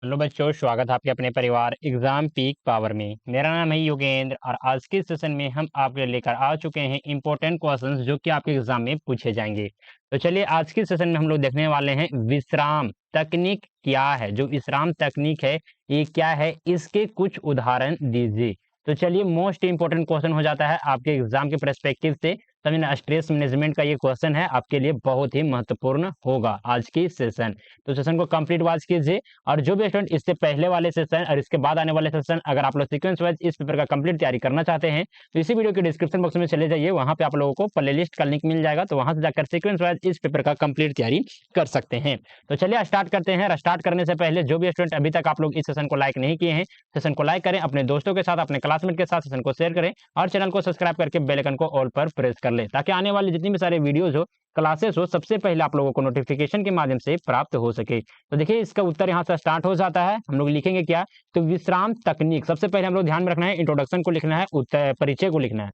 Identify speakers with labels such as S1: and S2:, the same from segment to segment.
S1: Hello बच्चों, स्वागत है आपके अपने परिवार एग्जाम पीक पावर में। मेरा नाम है योगेंद्र और आज के सेशन में हम आपके लिए लेकर आ चुके हैं इंपॉर्टेंट क्वेश्चंस जो कि आपके एग्जाम में पूछे जाएंगे। तो चलिए आज के सेशन में हम लोग देखने वाले हैं विश्राम तकनीक क्या है। जो विश्राम तकनीक है ये क्या है, इसके कुछ उदाहरण दीजिए। तो चलिए मोस्ट इंपॉर्टेंट क्वेश्चन हो जाता है आपके एग्जाम के पर्सपेक्टिव से। समझना, स्ट्रेस मैनेजमेंट का ये क्वेश्चन है, आपके लिए बहुत ही महत्वपूर्ण होगा आज की सेशन। तो सेशन को कंप्लीट वॉच कीजिए और जो भी स्टूडेंट इससे पहले वाले सेशन और इसके बाद आने वाले सेशन अगर आप लोग सीक्वेंस वाइज इस पेपर का कंप्लीट तैयारी करना चाहते हैं तो इसी वीडियो के डिस्क्रिप्शन बॉक्स में चले जाइए, वहां पे आप लोगों को प्लेलिस्ट का लिंक मिल जाएगा, तो वहां से जाकर सीक्वेंस वाइज इस पेपर का कंप्लीट तैयारी कर सकते हैं। तो चलिए स्टार्ट करते हैं। और स्टार्ट करने से पहले जो भी स्टूडेंट अभी तक आप लोग इस सेशन को लाइक नहीं किए हैं, सेशन को लाइक करें, अपने दोस्तों के साथ अपने क्लासमेट के साथ सेशन को शेयर करें और चैनल को सब्सक्राइब करके बेल आइकन को ऑल पर प्रेस कर ले, ताकि आने वाले जितनी भी सारे वीडियोज हो, क्लासेस हो, सबसे पहले आप लोगों को नोटिफिकेशन के माध्यम से प्राप्त हो सके। तो देखिए इसका उत्तर यहाँ से स्टार्ट हो जाता है। हम लोग लिखेंगे क्या, तो विश्राम तकनीक। सबसे पहले हम लोग ध्यान में रखना है, इंट्रोडक्शन को लिखना है, उत्तर परिचय को लिखना है।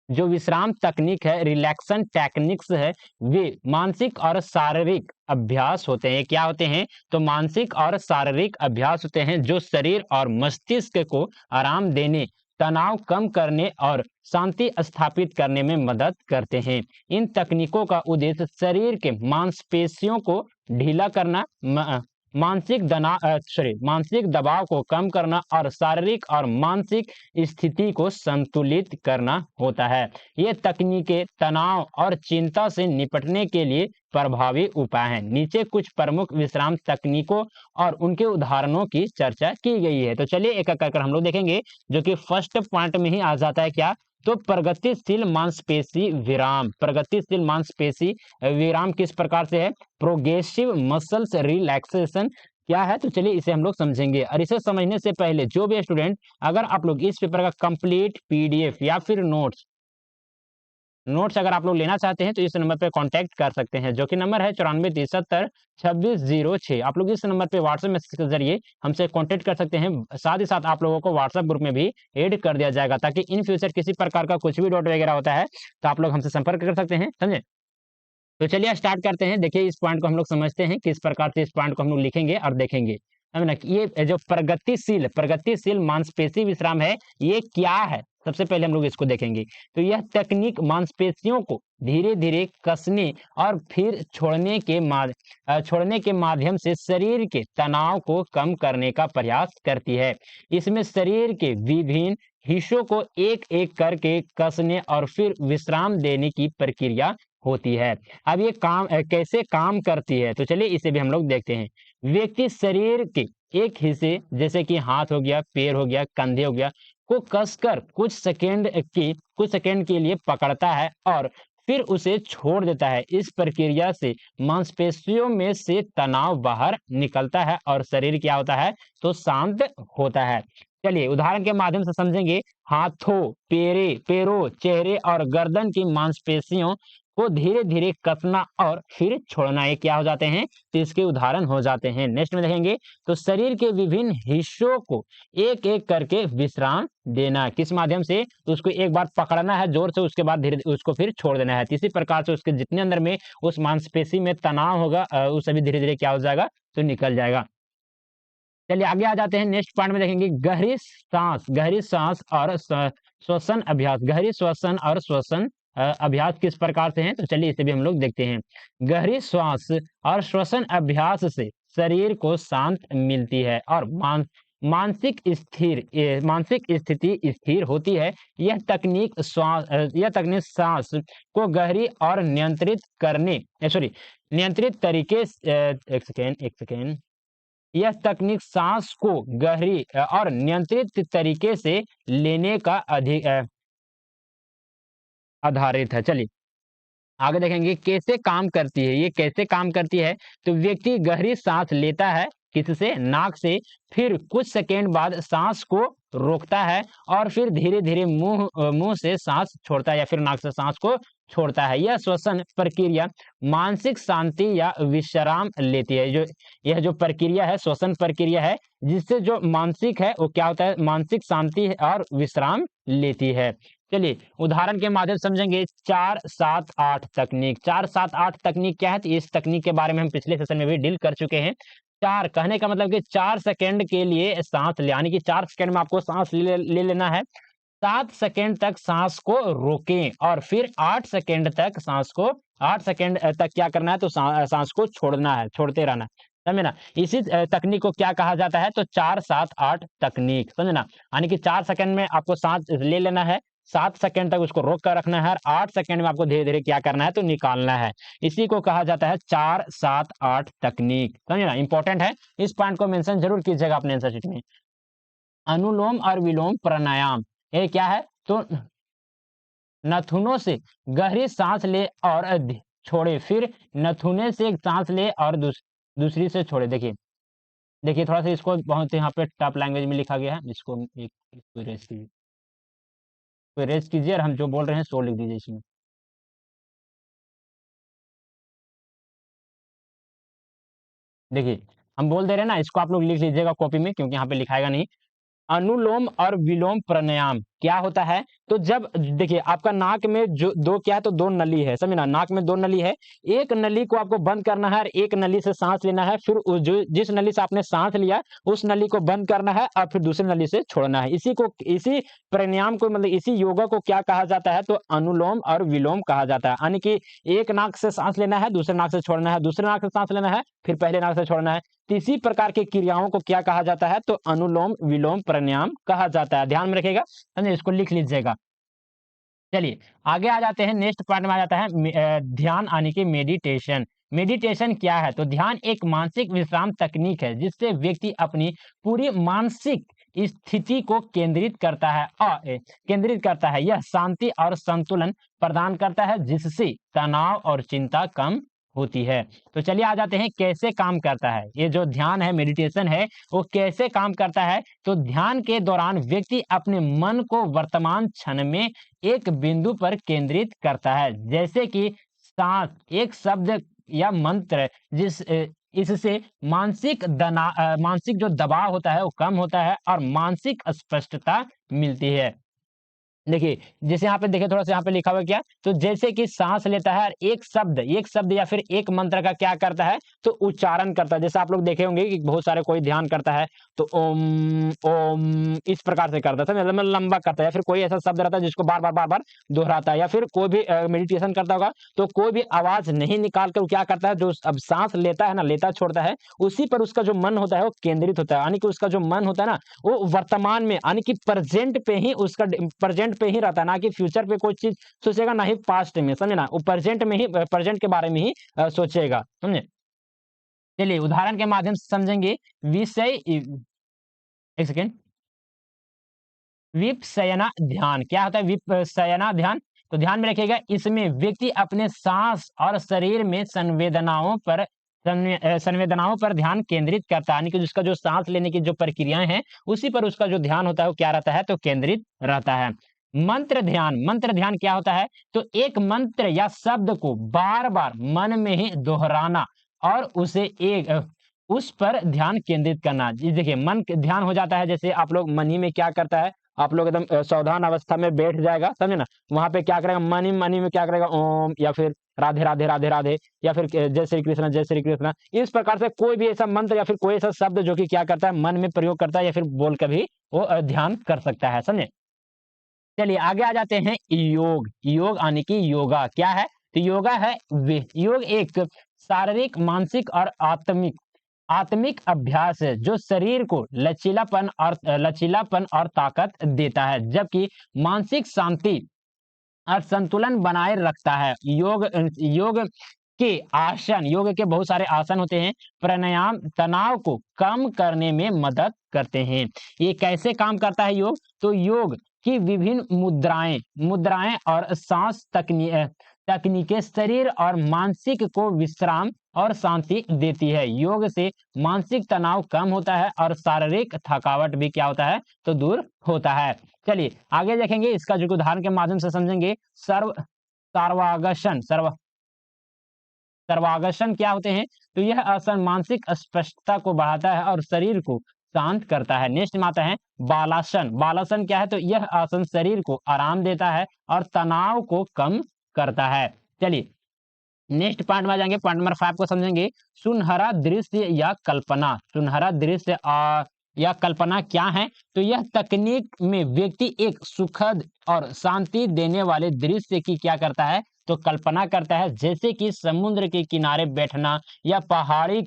S1: जो विश्राम तकनीक है, रिलैक्सन टेक्निक्स है, वे मानसिक और शारीरिक अभ्यास होते हैं। क्या होते हैं, तो मानसिक और शारीरिक अभ्यास होते हैं जो शरीर और मस्तिष्क को आराम देने, तनाव कम करने और शांति स्थापित करने में मदद करते हैं। इन तकनीकों का उद्देश्य शरीर के मांसपेशियों को ढीला करना, मानसिक दबाव को कम करना और शारीरिक और मानसिक स्थिति को संतुलित करना होता है। ये तकनीकें तनाव और चिंता से निपटने के लिए प्रभावी उपाय हैं। नीचे कुछ प्रमुख विश्राम तकनीकों और उनके उदाहरणों की चर्चा की गई है। तो चलिए एक एक कर हम लोग देखेंगे, जो कि फर्स्ट पॉइंट में ही आ जाता है क्या, तो प्रगतिशील मांसपेशी विराम। प्रगतिशील मांसपेशी विराम किस प्रकार से है, प्रोग्रेसिव मसल्स रिलैक्सेशन क्या है, तो चलिए इसे हम लोग समझेंगे। और इसे समझने से पहले जो भी स्टूडेंट, अगर आप लोग इस पेपर का कंप्लीट पीडीएफ या फिर नोट्स अगर आप लोग लेना चाहते हैं तो इस नंबर पे कांटेक्ट कर सकते हैं, जो कि नंबर है 94732606। आप लोग इस नंबर पे व्हाट्सएप मैसेज के जरिए हमसे कांटेक्ट कर सकते हैं। साथ ही साथ आप लोगों को व्हाट्सएप ग्रुप में भी ऐड कर दिया जाएगा, ताकि इन फ्यूचर किसी प्रकार का कुछ भी डाउट वगैरह होता है तो आप लोग हमसे संपर्क कर सकते हैं, समझे। तो चलिए स्टार्ट करते हैं। देखिए इस पॉइंट को हम लोग समझते हैं, किस प्रकार से इस पॉइंट को हम लोग लिखेंगे और देखेंगे, है ना। कि ये जो प्रगतिशील मांसपेशी विश्राम है, ये क्या है, सबसे पहले हम लोग इसको देखेंगे। तो यह तकनीक मांसपेशियों को धीरे धीरे कसने और फिर छोड़ने के माध्यम से शरीर के तनाव को कम करने का प्रयास करती है। इसमें शरीर के विभिन्न हिस्सों को एक एक करके कसने और फिर विश्राम देने की प्रक्रिया होती है। अब ये कैसे काम करती है, तो चलिए इसे भी हम लोग देखते हैं। व्यक्ति शरीर के एक हिस्से जैसे कि हाथ हो गया, पैर हो गया, कंधे हो गया, को कसकर कुछ सेकंड के लिए पकड़ता है और फिर उसे छोड़ देता है। इस प्रक्रिया से मांसपेशियों में से तनाव बाहर निकलता है और शरीर क्या होता है, तो शांत होता है। चलिए उदाहरण के माध्यम से समझेंगे। हाथों, पैरों, चेहरे और गर्दन की मांसपेशियों को धीरे धीरे कसना और फिर छोड़ना, ये क्या हो जाते हैं, तो इसके उदाहरण हो जाते हैं। नेक्स्ट में देखेंगे, तो शरीर के विभिन्न हिस्सों को एक एक करके विश्राम देना, किस माध्यम से, तो उसको एक बार पकड़ना है जोर से, उसके बाद धीरे उसको फिर छोड़ देना है। इसी प्रकार से उसके जितने अंदर में उस मांसपेशी में तनाव होगा वो सभी धीरे धीरे क्या हो जाएगा, तो निकल जाएगा। चलिए आगे आ जाते हैं। नेक्स्ट पॉइंट में देखेंगे गहरी सांस और श्वसन अभ्यास। गहरी श्वसन और श्वसन अभ्यास किस प्रकार से हैं, तो चलिए इसे भी हम लोग देखते हैं। गहरी श्वास और श्वसन अभ्यास से शरीर को शांत मिलती है और मानसिक स्थिति स्थिर होती है। यह तकनीक सांस को गहरी और नियंत्रित तरीके से एक सेकेंड। यह तकनीक सांस को गहरी और नियंत्रित तरीके से लेने का आधारित है। चलिए आगे देखेंगे कैसे काम करती है। ये कैसे काम करती है, तो व्यक्ति गहरी सांस लेता है, किससे, नाक से, फिर कुछ सेकेंड बाद सांस को रोकता है और फिर धीरे धीरे मुंह से सांस छोड़ता है या फिर नाक से सांस को छोड़ता है। यह श्वसन प्रक्रिया मानसिक शांति या विश्राम लेती है। यह जो प्रक्रिया है, श्वसन प्रक्रिया है, जिससे जो मानसिक है वो क्या होता है, मानसिक शांति और विश्राम लेती है। चलिए उदाहरण के माध्यम से समझेंगे। 4-7-8 तकनीक। 4-7-8 तकनीक क्या है, तो इस तकनीक के बारे में हम पिछले सेशन में भी डील कर चुके हैं। 4 कहने का मतलब कि 4 सेकंड के लिए सांस ले, यानी कि 4 सेकंड में आपको सांस ले लेना है। 7 सेकंड तक सांस को रोकें और फिर 8 सेकंड तक सांस को 8 सेकंड तक क्या करना है, तो सांस को छोड़ना है, छोड़ते रहना है। समझे ना? इसी तकनीक को क्या कहा जाता है, तो 4-7-8 तकनीक, समझे ना? यानी कि 4 सेकंड में आपको सांस ले लेना है, 7 सेकंड तक उसको रोक कर रखना है और 8 सेकंड में आपको धीरे-धीरे क्या करना है, तो निकालना है। इसी को कहा जाता है 4-7-8 तकनीक, समझे ना? इंपॉर्टेंट है, इस पॉइंट को मेंशन जरूर कीजिएगा अपने आंसर शीट में। अनुलोम और विलोम प्राणायाम, ये क्या है, तो नथुनों से गहरी सांस ले और छोड़े, फिर नथुने से एक सांस ले और दूसरी से छोड़े। देखिए देखिए थोड़ा सा इसको बहुत यहाँ पे टफ लैंग्वेज में लिखा गया है, इसको इसको रेस कीजिए और हम जो बोल रहे हैं सो लिख दीजिए इसमें। देखिए हम बोल दे रहे हैं ना, इसको आप लोग लिख लीजिएगा कॉपी में, क्योंकि यहाँ पे लिखाएगा नहीं। अनुलोम और विलोम प्राणायाम क्या होता है, तो जब देखिए आपका नाक में जो दो क्या है, तो दो नली है, समझे ना? नाक में दो नली है, एक नली को आपको बंद करना है और एक नली से सांस लेना है, फिर जो जिस नली से आपने सांस लिया उस नली को बंद करना है और फिर दूसरी नली से छोड़ना है। इसी प्राणायाम को मतलब इसी योगा को क्या कहा जाता है, तो अनुलोम और विलोम कहा जाता है। यानी कि एक नाक से सांस लेना है, दूसरे नाक से छोड़ना है, दूसरे नाक से सांस लेना है, फिर पहले नाक से छोड़ना है। तो इसी प्रकार की क्रियाओं को क्या कहा जाता है, तो अनुलोम विलोम प्राणायाम कहा जाता है। ध्यान में रखिएगा, समझे? इसको लिख लीजिएगा। चलिए आगे आ जाते हैं, नेक्स्ट पार्ट में आ जाता है ध्यान यानी कि मेडिटेशन। मेडिटेशन क्या है, तो ध्यान एक मानसिक विश्राम तकनीक है जिससे व्यक्ति अपनी पूरी मानसिक स्थिति को केंद्रित करता है। यह शांति और संतुलन प्रदान करता है जिससे तनाव और चिंता कम होती है। तो चलिए आ जाते हैं कैसे काम करता है ये जो ध्यान है, मेडिटेशन है, वो कैसे काम करता है। तो ध्यान के दौरान व्यक्ति अपने मन को वर्तमान क्षण में एक बिंदु पर केंद्रित करता है, जैसे कि सांस, एक शब्द या मंत्र, इससे मानसिक जो दबाव होता है वो कम होता है और मानसिक स्पष्टता मिलती है। देखिए जैसे यहाँ पे देखिए थोड़ा सा यहाँ पे लिखा हुआ है क्या, तो जैसे कि सांस लेता है और एक शब्द या फिर एक मंत्र का क्या करता है, तो उच्चारण करता है। जैसे आप लोग देखे होंगे कि बहुत सारे कोई ध्यान करता है तो ओम ओम इस प्रकार से करता है, मतलब लंबा करता है, या फिर कोई ऐसा शब्द रहता है जिसको बार बार दोहराता है, या फिर कोई भी मेडिटेशन करता होगा तो कोई भी आवाज नहीं निकाल कर क्या करता है, जो अब सांस लेता है ना, लेता छोड़ता है, उसी पर उसका जो मन होता है वो केंद्रित होता है। यानी कि उसका जो मन होता है ना, वो वर्तमान में यानी कि प्रेजेंट पे ही रहता है, ना कि फ्यूचर पे कोई चीज सोचेगा, ना ही पास्ट में, समझे ना? वो प्रेजेंट के बारे में ही सोचेगा, समझे? चलिए उदाहरण के माध्यम से समझेंगे। विषय एक सेकेंड। विपश्यना ध्यान क्या होता है? विपश्यना ध्यान, तो ध्यान में रखिएगा, इसमें व्यक्ति अपने सांस और शरीर में संवेदनाओं पर ध्यान केंद्रित करता है। यानी कि जिसका जो सांस लेने की जो प्रक्रियाएं हैं उसी पर उसका जो ध्यान होता है वो क्या रहता है, तो केंद्रित रहता है। मंत्र ध्यान क्या होता है, तो एक मंत्र या शब्द को बार बार मन में ही दोहराना और उस पर ध्यान केंद्रित करना। जी देखिए मन ध्यान हो जाता है, जैसे आप लोग मन ही में क्या करता है, आप लोग एकदम सावधान अवस्था में बैठ जाएगा, समझे ना? वहां पे क्या करेगा, मन ही में क्या करेगा, ओम, या फिर राधे राधे राधे राधे, या फिर जय श्री कृष्ण जय श्री कृष्ण। इस प्रकार से कोई भी ऐसा मंत्र या फिर कोई ऐसा शब्द जो कि क्या करता है, मन में प्रयोग करता है या फिर बोल कर भी वो ध्यान कर सकता है, समझे? चलिए आगे आ जाते हैं। योग यानी कि योगा क्या है, तो योग एक शारीरिक, मानसिक और आत्मिक अभ्यास है जो शरीर को लचीलापन और ताकत देता है, जबकि मानसिक शांति और संतुलन बनाए रखता है। योग के बहुत सारे आसन होते हैं। प्राणायाम तनाव को कम करने में मदद करते हैं। ये कैसे काम करता है योग, तो योग की विभिन्न मुद्राएं और सांस तकनीकें शरीर और मानसिक को विश्राम और शांति देती है। योग से मानसिक तनाव कम होता है और शारीरिक थकावट भी क्या होता है, तो दूर होता है। चलिए आगे देखेंगे, इसका जो उदाहरण के माध्यम से समझेंगे। सर्वांगसन क्या होते हैं, तो यह आसन मानसिक स्पष्टता को बढ़ाता है और शरीर को शांत करता है। नेक्स्ट में आता है बालासन क्या है, तो यह आसन शरीर को आराम देता है और तनाव को कम करता है। चलिए नेक्स्ट पार्ट में आ जाएंगे, पार्ट नंबर 5 को समझेंगे। सुनहरा दृश्य या कल्पना। सुनहरा दृश्य या कल्पना क्या है? तो यह तकनीक में व्यक्ति एक सुखद और शांति देने वाले दृश्य की क्या करता है? तो कल्पना करता है, जैसे कि समुद्र के किनारे बैठना या पहाड़ों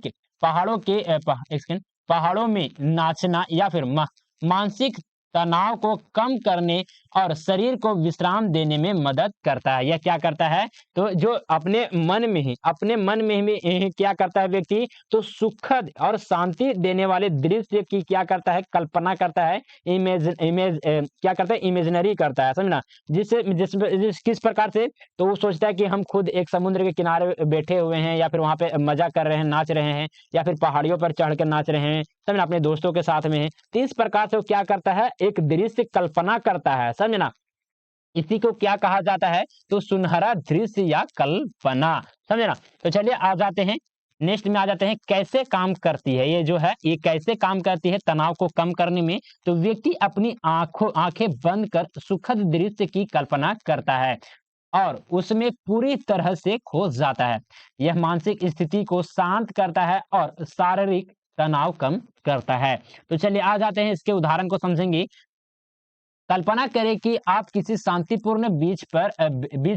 S1: के पहाड़ों में नाचना, या फिर मानसिक तनाव को कम करने और शरीर को विश्राम देने में मदद करता है। यह क्या करता है? तो जो अपने मन में ही क्या करता है व्यक्ति? तो सुखद और शांति देने वाले दृश्य की क्या करता है? कल्पना करता है। क्या करता है? इमेजिनरी करता है, समझना। किस प्रकार से? तो वो सोचता है कि हम खुद एक समुद्र के किनारे बैठे हुए हैं, या फिर वहां पे मजा कर रहे हैं, नाच रहे हैं, या फिर पहाड़ियों पर चढ़ कर नाच रहे हैं, समझना, अपने दोस्तों के साथ में है। तो इस प्रकार से वो क्या करता है? एक दृश्य कल्पना करता है, समझना। इसी को क्या कहा जाता है? तो सुनहरा दृश्य या कल्पना, समझना। तो चलिए आ जाते हैं, नेक्स्ट में आ जाते हैं, कैसे काम करती है ये जो है, ये कैसे काम करती है तनाव को कम करने में? तो व्यक्ति अपनी आंखें बंद कर सुखद दृश्य की कल्पना करता है और उसमें पूरी तरह से खो जाता है। यह मानसिक स्थिति को शांत करता है और शारीरिक तनाव कम करता है। तो चलिए आ जाते हैं, इसके उदाहरण को समझेंगे। कल्पना करें कि आप किसी शांतिपूर्ण बीच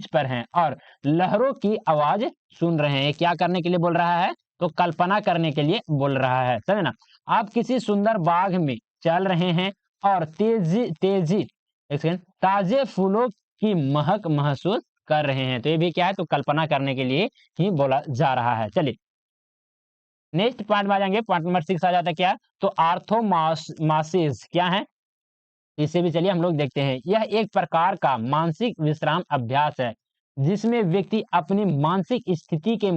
S1: पर हैं और लहरों की आवाज सुन रहे हैं। क्या करने के लिए बोल रहा है? तो कल्पना करने के लिए बोल रहा है, समझे ना। आप किसी सुंदर बाग में चल रहे हैं और तेजी तेजी ताजे फूलों की महक महसूस कर रहे हैं। तो ये भी क्या है? तो कल्पना करने के लिए ही बोला जा रहा है। चलिए नेक्स्ट पार्ट में आ जाएंगे, पार्ट नंबर 6 आ जाता है क्या? तो आर्थोमासिस क्या है? इसे भी चलिए हम लोग देखते हैं। यह एक प्रकार का मानसिक विश्राम अभ्यास है, जिसमें व्यक्ति अपनी मानसिक स्थिति के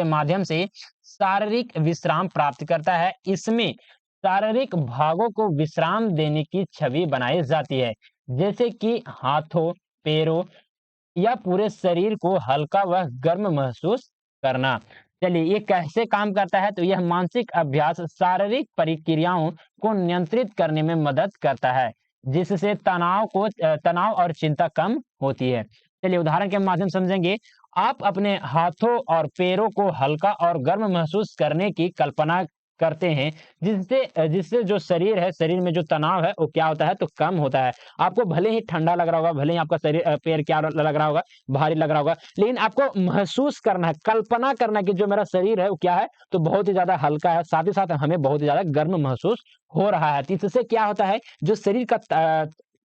S1: माध्यम से शारीरिक विश्राम प्राप्त करता है। इसमें शारीरिक भागों को विश्राम देने की छवि बनाई जाती है, जैसे कि हाथों, पैरों या पूरे शरीर को हल्का व गर्म महसूस करना। चलिए ये कैसे काम करता है? तो यह मानसिक अभ्यास शारीरिक प्रक्रियाओं को नियंत्रित करने में मदद करता है, जिससे तनाव और चिंता कम होती है। चलिए उदाहरण के माध्यम से समझेंगे। आप अपने हाथों और पैरों को हल्का और गर्म महसूस करने की कल्पना करते हैं, जिससे जो शरीर है, शरीर में जो तनाव है वो क्या होता है? तो कम होता है। आपको भले ही ठंडा लग रहा होगा, भले ही आपका पैर क्या लग रहा होगा? भारी लग रहा होगा, लेकिन आपको महसूस करना है, कल्पना करना है कि जो मेरा शरीर है वो क्या है? तो बहुत ही ज्यादा हल्का है, साथ ही साथ हमें बहुत ही ज्यादा गर्म महसूस हो रहा है। तो इससे क्या होता है? जो शरीर का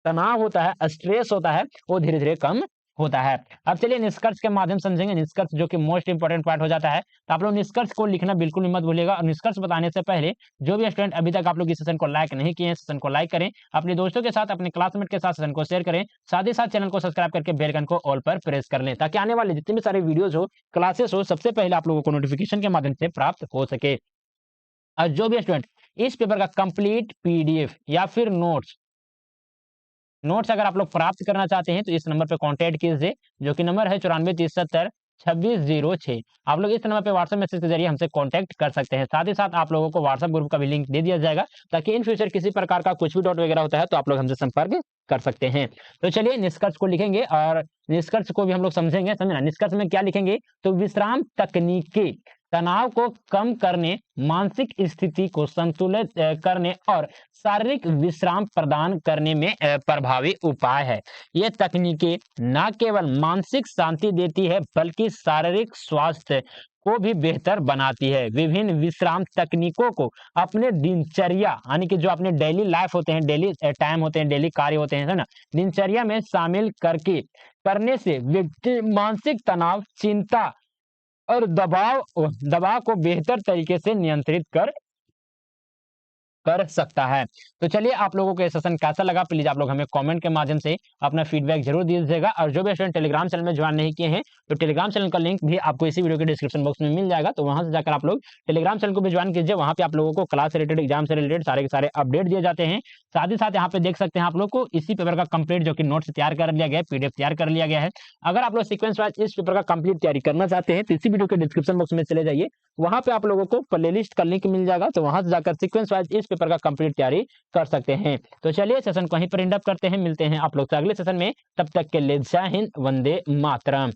S1: तनाव होता है, स्ट्रेस होता है, वो धीरे धीरे कम होता है। अब चलिए निष्कर्ष के माध्यम समझेंगे। निष्कर्ष जो कि मोस्ट इंपोर्टेंट पार्ट हो जाता है, तो आप लोग निष्कर्ष को लिखना बिल्कुल भी मत भूलिएगा। और निष्कर्ष बताने से पहले जो भी स्टूडेंट अभी तक आप लोग इस सेशन को लाइक नहीं किए हैं, सेशन को लाइक करें, अपने दोस्तों के साथ, अपने क्लासमेट के साथ सेशन को शेयर करें, साथ ही साथ चैनल को सब्सक्राइब करके बेल आइकन को ऑल पर प्रेस कर लें, ताकि आने वाले जितने भी सारे वीडियोज हो, क्लासेस हो, सबसे पहले आप लोगों को नोटिफिकेशन के माध्यम से प्राप्त हो सके। और जो भी स्टूडेंट इस पेपर का कंप्लीट पीडीएफ या फिर नोट्स अगर आप लोग प्राप्त करना चाहते हैं, तो इस नंबर पे कांटेक्ट कीजिए, जो कि नंबर है 94 370 2606। आप लोग इस नंबर पे व्हाट्सएप मैसेज के जरिए हमसे कांटेक्ट कर सकते हैं। साथ ही साथ आप लोगों को व्हाट्सएप ग्रुप का भी लिंक दे दिया जाएगा, ताकि इन फ्यूचर किसी प्रकार का कुछ भी डाउट वगैरह होता है तो आप लोग हमसे संपर्क कर सकते हैं। तो चलिए निष्कर्ष को लिखेंगे और निष्कर्ष को भी हम लोग समझेंगे, समझना। निष्कर्ष में क्या लिखेंगे? तो विश्राम तकनीकी तनाव को कम करने, मानसिक स्थिति को संतुलित करने और शारीरिक विश्राम प्रदान करने में प्रभावी उपाय है। ये तकनीकें न केवल मानसिक शांति देती है, बल्कि शारीरिक स्वास्थ्य को भी बेहतर बनाती है। विभिन्न विश्राम तकनीकों को अपने दिनचर्या, यानी कि जो अपने डेली लाइफ होते हैं, डेली टाइम होते हैं, डेली कार्य होते हैं, है ना, दिनचर्या में शामिल करने से व्यक्ति मानसिक तनाव, चिंता और दबाव को बेहतर तरीके से नियंत्रित कर सकता है। तो चलिए आप लोगों को ये सेशन कैसा लगा, प्लीज आप लोग हमें कमेंट के माध्यम से अपना फीडबैक जरूर दीजिएगा। और जो भी स्टूडेंट टेलीग्राम चैनल में ज्वाइन नहीं किए हैं, तो टेलीग्राम चैनल का लिंक भी आपको इसी वीडियो के डिस्क्रिप्शन बॉक्स में मिल जाएगा, तो वहां से जाकर आप लोग टेलीग्राम चैनल को भी ज्वाइन कीजिए। वहां पे आप लोगों को क्लास से रिलेटेड, एग्जाम से रिलेटेड सारे के सारे अपडेट दिए जाते हैं। साथ ही साथ यहाँ पे देख सकते हैं आप लोग को इसी पेपर का कंप्लीट जो कि नोट्स तैयार कर लिया गया है, पीडीएफ तैयार कर लिया गया है। अगर आप लोग सीक्वेंस वाइज इस पेपर का कंप्लीट तैयारी करना चाहते हैं, तो इसी वीडियो के डिस्क्रिप्शन बॉक्स में चले जाइए, वहां पे आप लोगों को प्लेलिस्ट का लिंक मिल जाएगा, तो वहां से जाकर सीक्वेंस वाइज इस पेपर का कंप्लीट तैयारी कर सकते हैं। तो चलिए सेशन को वहीं पर एंड अप करते हैं, मिलते हैं आप लोग से अगले सेशन में। तब तक के लिए जय हिंद, वंदे मातरम।